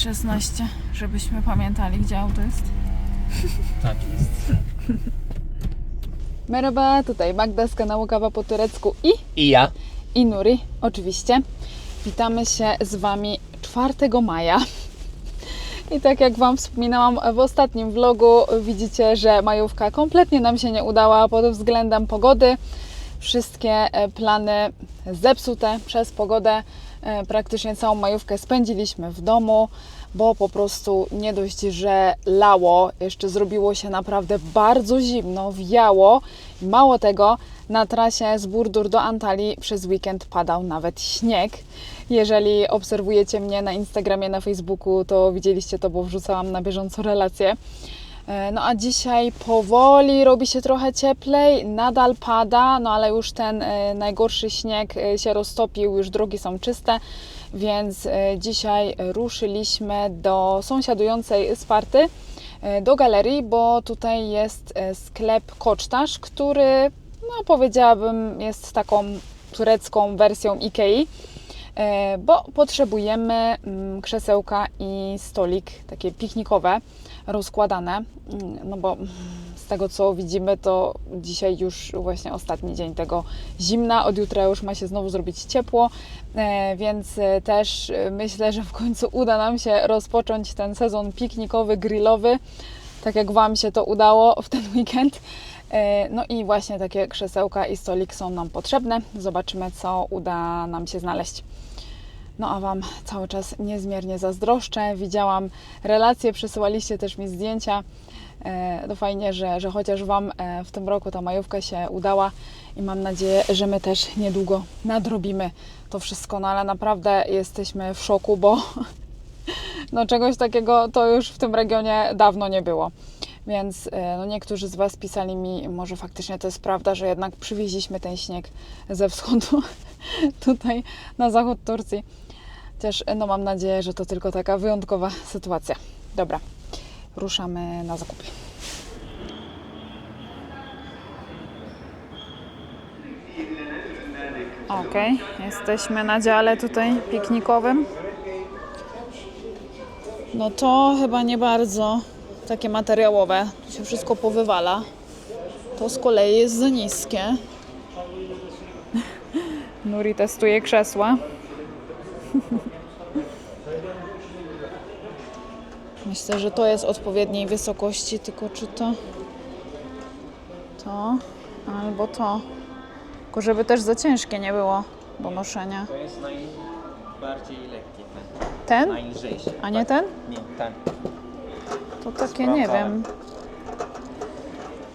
16, żebyśmy pamiętali, gdzie auto jest. Tak jest. Merhaba, tutaj Magda z kanału Kawa po turecku I ja. i Nuri, oczywiście. Witamy się z Wami 4 maja. I tak jak Wam wspominałam w ostatnim vlogu, widzicie, że majówka kompletnie nam się nie udała pod względem pogody. Wszystkie plany zepsute przez pogodę. Praktycznie całą majówkę spędziliśmy w domu, bo po prostu nie dość, że lało, jeszcze zrobiło się naprawdę bardzo zimno, wiało. Mało tego, na trasie z Burdur do Antalii przez weekend padał nawet śnieg. Jeżeli obserwujecie mnie na Instagramie, na Facebooku, to widzieliście to, bo wrzucałam na bieżąco relacje. No a dzisiaj powoli robi się trochę cieplej, nadal pada, no ale już ten najgorszy śnieg się roztopił, już drogi są czyste, więc dzisiaj ruszyliśmy do sąsiadującej Sparty, do galerii, bo tutaj jest sklep Koçtaş, który, no powiedziałabym, jest taką turecką wersją Ikei, bo potrzebujemy krzesełka i stolik, takie piknikowe, rozkładane, no bo z tego co widzimy, to dzisiaj już właśnie ostatni dzień tego zimna, od jutra już ma się znowu zrobić ciepło, więc też myślę, że w końcu uda nam się rozpocząć ten sezon piknikowy, grillowy, tak jak Wam się to udało w ten weekend. No i właśnie takie krzesełka i stolik są nam potrzebne. Zobaczymy, co uda nam się znaleźć. No a Wam cały czas niezmiernie zazdroszczę. Widziałam relacje, przesyłaliście też mi zdjęcia. To fajnie, że chociaż Wam w tym roku ta majówka się udała i mam nadzieję, że my też niedługo nadrobimy to wszystko. No ale naprawdę jesteśmy w szoku, bo no czegoś takiego to już w tym regionie dawno nie było. Więc no niektórzy z Was pisali mi, może faktycznie to jest prawda, że jednak przywieźliśmy ten śnieg ze wschodu tutaj na zachód Turcji. Chociaż no mam nadzieję, że to tylko taka wyjątkowa sytuacja. Dobra, ruszamy na zakupy. Okej, jesteśmy na dziale tutaj piknikowym. No to chyba nie bardzo takie materiałowe. Tu się wszystko powywala. To z kolei jest za niskie. Nuri testuje krzesła. Myślę, że to jest odpowiedniej wysokości, tylko czy to albo to. Tylko żeby też za ciężkie nie było do noszenia. To jest najbardziej lekki Ten? Najlżejszy. A nie ten? Nie, ten. To takie nie wiem.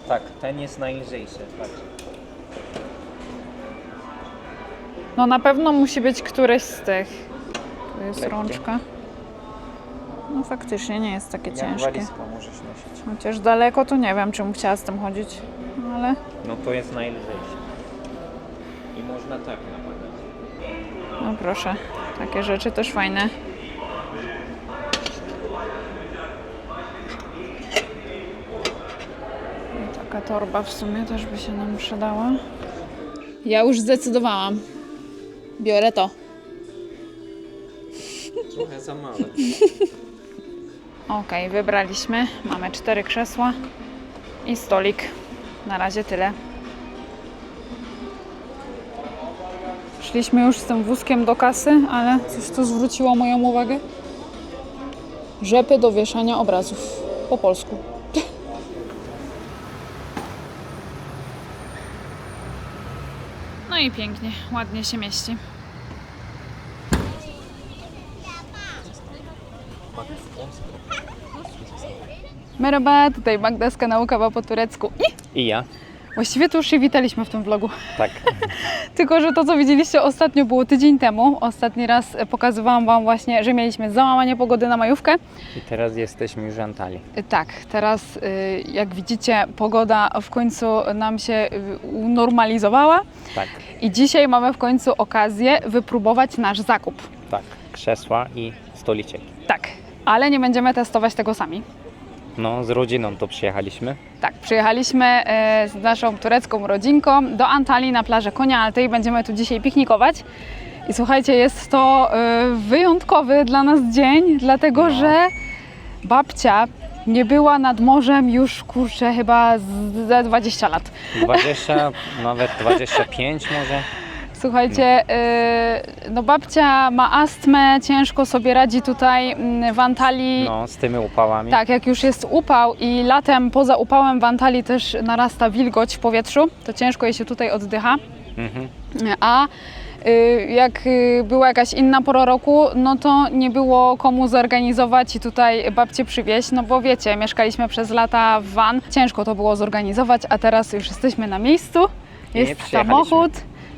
Tak, ten jest najlżejszy. Patrz. No na pewno musi być któreś z tych. Tu jest Lekkie. rączka. No faktycznie nie jest takie Jak ciężkie. walizkę możesz nosić. Chociaż daleko to nie wiem, czy bym chciała z tym chodzić. No ale No to jest najlżejszy. I można tak napadać. no proszę, takie rzeczy też fajne. I taka torba w sumie też by się nam przydała. Ja już zdecydowałam. Biorę to. Trochę za małe. Okej, wybraliśmy. Mamy 4 krzesła i stolik. Na razie tyle. Szliśmy już z tym wózkiem do kasy, ale coś tu zwróciło moją uwagę. Rzepy do wieszania obrazów. Po polsku. No i pięknie, ładnie się mieści. Merhaba, tutaj Magda z kanału Kawa po turecku I ja. właściwie to już się witaliśmy w tym vlogu. Tak. Tylko że to, co widzieliście ostatnio, było tydzień temu. Ostatni raz pokazywałam Wam właśnie, że mieliśmy załamanie pogody na majówkę. I teraz jesteśmy już w Antalii. Tak, teraz jak widzicie, pogoda w końcu nam się unormalizowała. Tak. I dzisiaj mamy w końcu okazję wypróbować nasz zakup. Tak. Krzesła i stoliczek. Tak, ale nie będziemy testować tego sami. No, z rodziną to przyjechaliśmy. Tak, przyjechaliśmy z naszą turecką rodzinką do Antalii na plażę Koniaaltı i będziemy tu dzisiaj piknikować. I słuchajcie, jest to wyjątkowy dla nas dzień, dlatego No. że babcia nie była nad morzem już, kurczę, chyba ze 20 lat. 20, nawet 25 może. Słuchajcie, no babcia ma astmę, ciężko sobie radzi tutaj w Antalii. No, z tymi upałami. Tak, jak już jest upał i latem poza upałem w Antalii też narasta wilgoć w powietrzu, to ciężko jej się tutaj oddycha. Mhm. A jak była jakaś inna pora roku, no to nie było komu zorganizować i tutaj babcię przywieźć, no bo wiecie, mieszkaliśmy przez lata w van, ciężko to było zorganizować, a teraz już jesteśmy na miejscu, I nie jest przyjechaliśmy. samochód.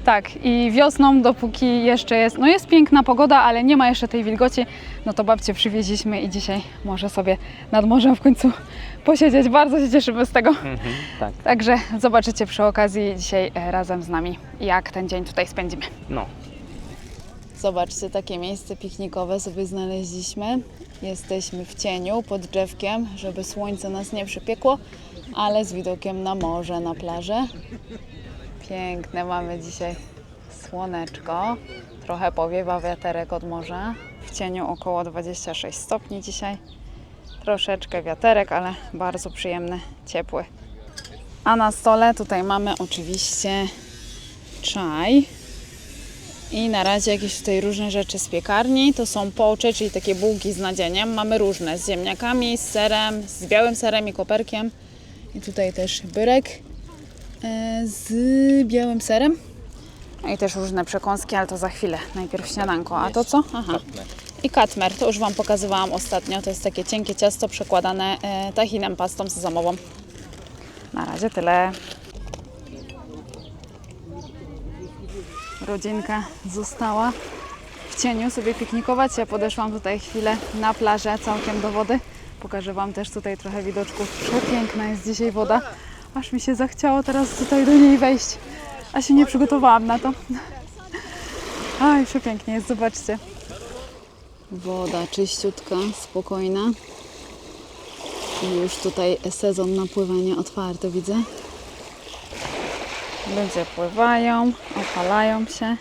Tak, i wiosną, dopóki jeszcze jest, no jest piękna pogoda, ale nie ma jeszcze tej wilgoci, no to babcię przywieźliśmy i dzisiaj może sobie nad morzem w końcu posiedzieć. Bardzo się cieszymy z tego. Mhm, tak. Także zobaczycie przy okazji dzisiaj razem z nami, jak ten dzień tutaj spędzimy. No. Zobaczcie, takie miejsce piknikowe sobie znaleźliśmy. Jesteśmy w cieniu, pod drzewkiem, żeby słońce nas nie przypiekło, ale z widokiem na morze, na plażę. Piękne mamy dzisiaj słoneczko. Trochę powiewa wiaterek od morza. W cieniu około 26 stopni dzisiaj. Troszeczkę wiaterek, ale bardzo przyjemny, ciepły. A na stole tutaj mamy oczywiście czaj. I na razie jakieś tutaj różne rzeczy z piekarni. To są połcze, czyli takie bułki z nadzieniem. Mamy różne, z ziemniakami, z serem, z białym serem i koperkiem. I tutaj też byrek z białym serem. No i też różne przekąski, ale to za chwilę. Najpierw śniadanko. A to co? Aha. I katmer, to już Wam pokazywałam ostatnio. To jest takie cienkie ciasto przekładane tahinem, pastą sezamową. Na razie tyle. Rodzinka została w cieniu sobie piknikować. Ja podeszłam tutaj chwilę na plażę, całkiem do wody. Pokażę Wam też tutaj trochę widoczków. Przepiękna jest dzisiaj woda. Aż mi się zachciało teraz tutaj do niej wejść. A się nie przygotowałam na to. Aj, przepięknie jest, zobaczcie. Woda czyściutka, spokojna. I już tutaj sezon na pływanie otwarty, widzę. Ludzie pływają, opalają się.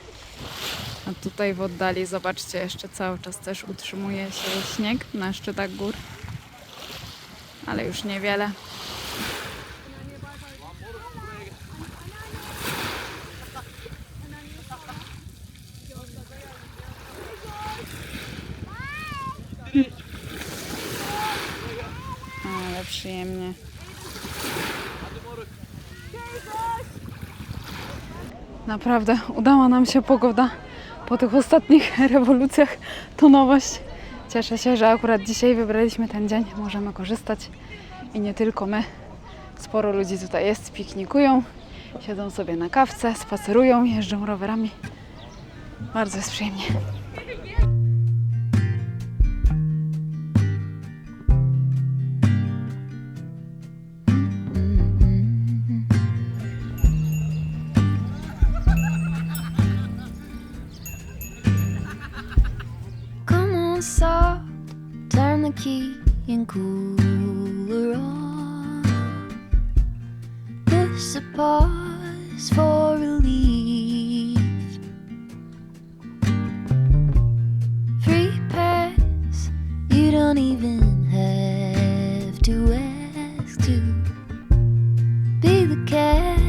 A tutaj w oddali, zobaczcie, jeszcze cały czas też utrzymuje się śnieg na szczytach gór. Ale już niewiele. Ale przyjemnie. Naprawdę udała nam się pogoda po tych ostatnich rewolucjach. To nowość. Cieszę się, że akurat dzisiaj wybraliśmy ten dzień. Możemy korzystać i nie tylko my. Sporo ludzi tutaj jest, piknikują, siedzą sobie na kawce, spacerują, jeżdżą rowerami. Bardzo jest przyjemnie. Come on, soft, turn the key and cool her on. Push the pause for relief. Free pass, you don't even have to ask to be the cat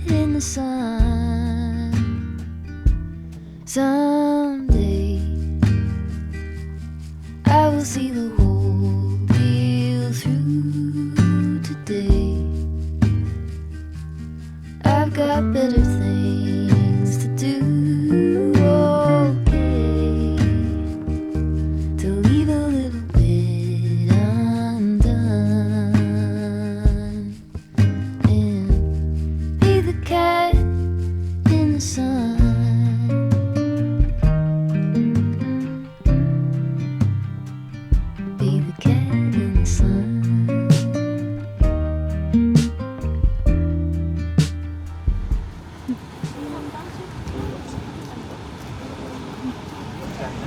in the sun. Someday I will see the whole deal through today. I've got better things to do. Okay, to leave a little bit undone and be the cat in the sun. Be the cat in the sun.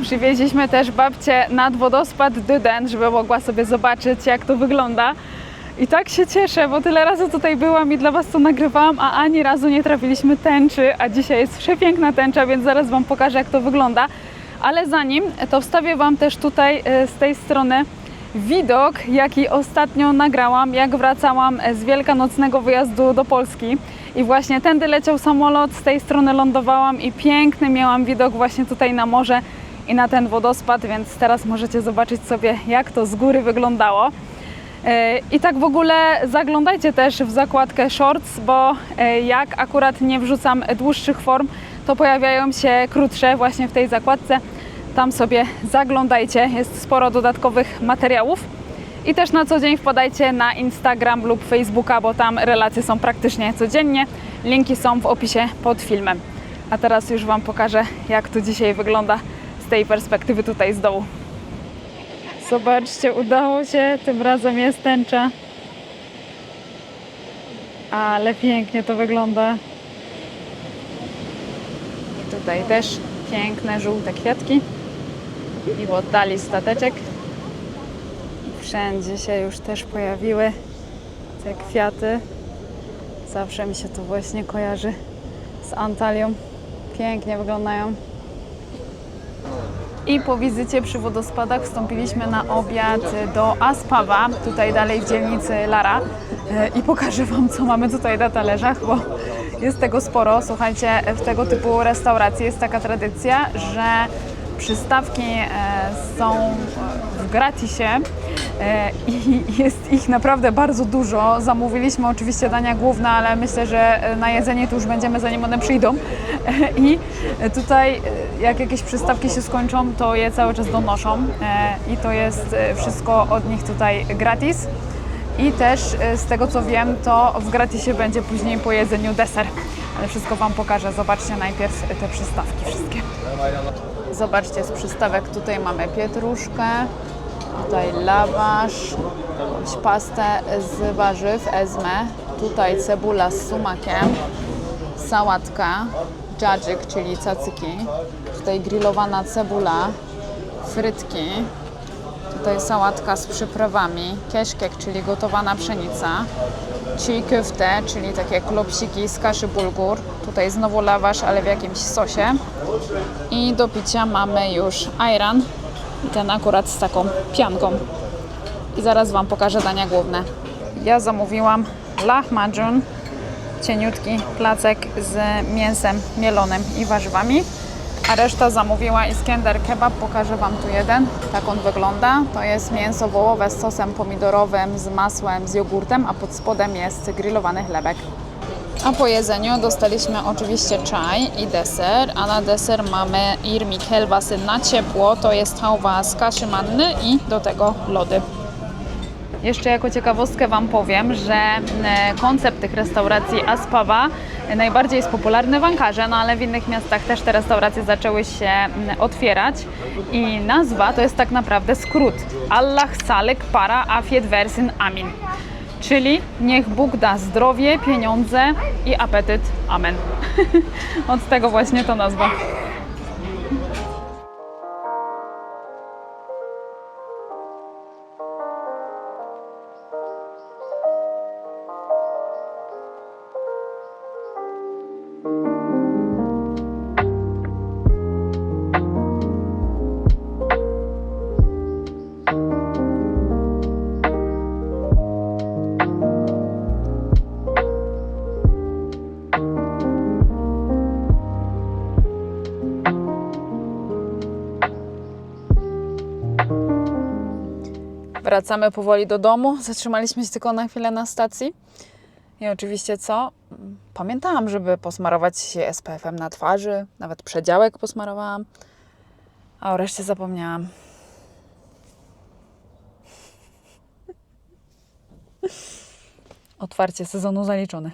Przywieźliśmy też babcię nad wodospad Dyden, żeby mogła sobie zobaczyć, jak to wygląda. I tak się cieszę, bo tyle razy tutaj byłam i dla Was to nagrywałam, a ani razu nie trafiliśmy tęczy, a dzisiaj jest przepiękna tęcza, więc zaraz Wam pokażę, jak to wygląda. Ale zanim, to wstawię Wam też tutaj z tej strony widok, jaki ostatnio nagrałam, jak wracałam z wielkanocnego wyjazdu do Polski. I właśnie tędy leciał samolot, z tej strony lądowałam i piękny miałam widok właśnie tutaj na morze i na ten wodospad, więc teraz możecie zobaczyć sobie, jak to z góry wyglądało. I tak w ogóle zaglądajcie też w zakładkę Shorts, bo jak akurat nie wrzucam dłuższych form, to pojawiają się krótsze właśnie w tej zakładce. Tam sobie zaglądajcie, jest sporo dodatkowych materiałów. I też na co dzień wpadajcie na Instagram lub Facebooka, bo tam relacje są praktycznie codziennie. Linki są w opisie pod filmem. A teraz już Wam pokażę, jak to dzisiaj wygląda z tej perspektywy tutaj z dołu. Zobaczcie, udało się, tym razem jest tęcza. Ale pięknie to wygląda. I tutaj też piękne, żółte kwiatki. I w oddali stateczek. Wszędzie się już też pojawiły te kwiaty. Zawsze mi się to właśnie kojarzy z Antalią. Pięknie wyglądają. I po wizycie przy wodospadach wstąpiliśmy na obiad do Aspawa, tutaj dalej w dzielnicy Lara. I pokażę Wam, co mamy tutaj na talerzach, bo jest tego sporo. Słuchajcie, w tego typu restauracji jest taka tradycja, że przystawki są w gratisie i jest ich naprawdę bardzo dużo. Zamówiliśmy oczywiście dania główne, ale myślę, że na jedzenie to już będziemy, zanim one przyjdą. I tutaj jak jakieś przystawki się skończą, to je cały czas donoszą i to jest wszystko od nich tutaj gratis. I też z tego co wiem, to w gratisie będzie później po jedzeniu deser. Ale wszystko Wam pokażę. Zobaczcie najpierw te przystawki wszystkie. Zobaczcie, z przystawek tutaj mamy pietruszkę, tutaj lawasz, jakąś pastę z warzyw, ezmę, tutaj cebula z sumakiem, sałatka, dżadżyk, czyli cacyki, tutaj grillowana cebula, frytki, tutaj sałatka z przyprawami, keşkek, czyli gotowana pszenica, çiğ köfte, czyli takie klopsiki z kaszy bulgur, tutaj znowu lawasz, ale w jakimś sosie. I do picia mamy już ayran, ten akurat z taką pianką. I zaraz Wam pokażę dania główne. Ja zamówiłam lahmacun, cieniutki placek z mięsem mielonym i warzywami, a reszta zamówiła iskender kebab. Pokażę Wam tu jeden, tak on wygląda. To jest mięso wołowe z sosem pomidorowym, z masłem, z jogurtem, a pod spodem jest grillowany chlebek. A po jedzeniu dostaliśmy oczywiście czaj i deser, a na deser mamy irmik helwasy na ciepło, to jest chałwa z kaszy manny i do tego lody. Jeszcze jako ciekawostkę Wam powiem, że koncept tych restauracji Aspava najbardziej jest popularny w Ankarze, no ale w innych miastach też te restauracje zaczęły się otwierać i nazwa to jest tak naprawdę skrót Allah Salik Para Afiyet Versin Amin. Czyli niech Bóg da zdrowie, pieniądze i apetyt. Amen. Od tego właśnie to nazwa. Wracamy powoli do domu. Zatrzymaliśmy się tylko na chwilę na stacji. I oczywiście co? Pamiętałam, żeby posmarować się SPF-em na twarzy. Nawet przedziałek posmarowałam. A o reszcie zapomniałam. Otwarcie sezonu zaliczone.